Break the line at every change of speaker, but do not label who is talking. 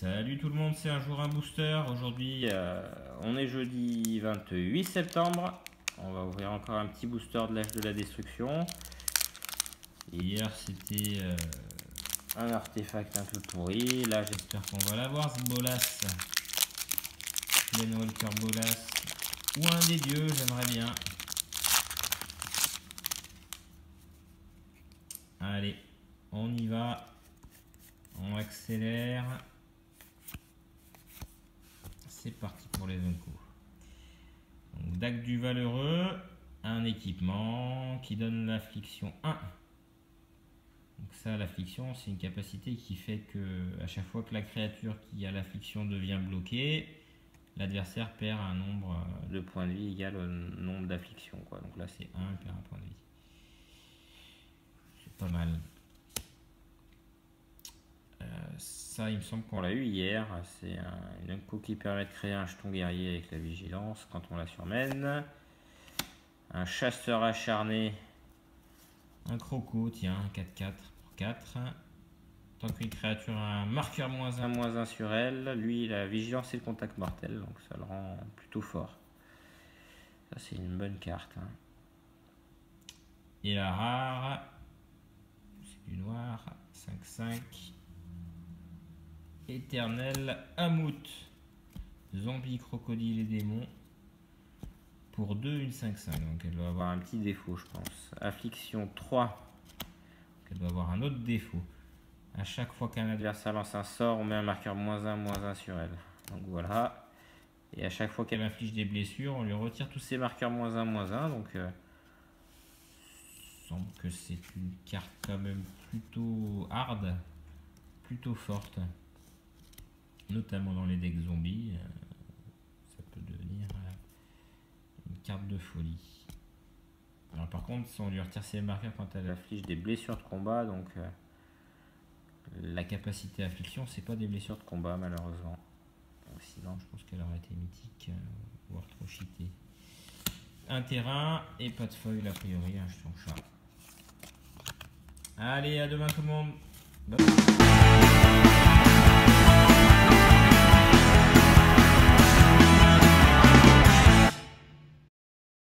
Salut tout le monde, c'est un jour un booster. Aujourd'hui, on est jeudi 28 septembre. On va ouvrir encore un petit booster de l'âge de la destruction. Hier, c'était un artefact un peu pourri. Là, j'espère qu'on va l'avoir, ce Bolas. Glen Walker Bolas. Ou un des dieux, j'aimerais bien. Allez, on y va. On accélère. C'est parti pour les Zonko. Donc, Dague du Valeureux, un équipement qui donne l'affliction 1. Donc ça, l'affliction, c'est une capacité qui fait que à chaque fois que la créature qui a l'affliction devient bloquée, l'adversaire perd un nombre de points de vie égal au nombre d'afflictions. Donc là, c'est 1, il perd un point de vie. C'est pas mal. Ça, il me semble qu'on l'a eu hier. C'est une Unco qui permet de créer un jeton guerrier avec la vigilance quand on la surmène. Un chasseur acharné. Un croco, tiens, 4-4 pour 4. Tant qu'une créature a un marqueur -1/-1 sur elle, lui, la vigilance et le contact mortel, donc ça le rend plutôt fort. Ça, c'est une bonne carte. Et la rare, c'est du noir, 5-5. Éternel Amout, zombie, crocodile et démon. Pour 2, une 5-5. Donc elle doit avoir un petit défaut, je pense. Affliction 3. Donc elle doit avoir un autre défaut. À chaque fois qu'un adversaire lance un sort, on met un marqueur -1/-1 sur elle. Donc voilà. Et à chaque fois qu'elle inflige des blessures, on lui retire tous ses marqueurs -1/-1. Donc il semble que c'est une carte quand même plutôt hard, plutôt forte. Notamment dans les decks zombies, ça peut devenir une carte de folie. Alors par contre, si on lui retire ses marqueurs quand elle afflige des blessures de combat, donc la capacité affliction, c'est pas des blessures de combat malheureusement. Donc, sinon, je pense qu'elle aurait été mythique, voire trop cheatée. Un terrain et pas de foil a priori, un jeton chat. Allez, à demain tout le monde. Bye.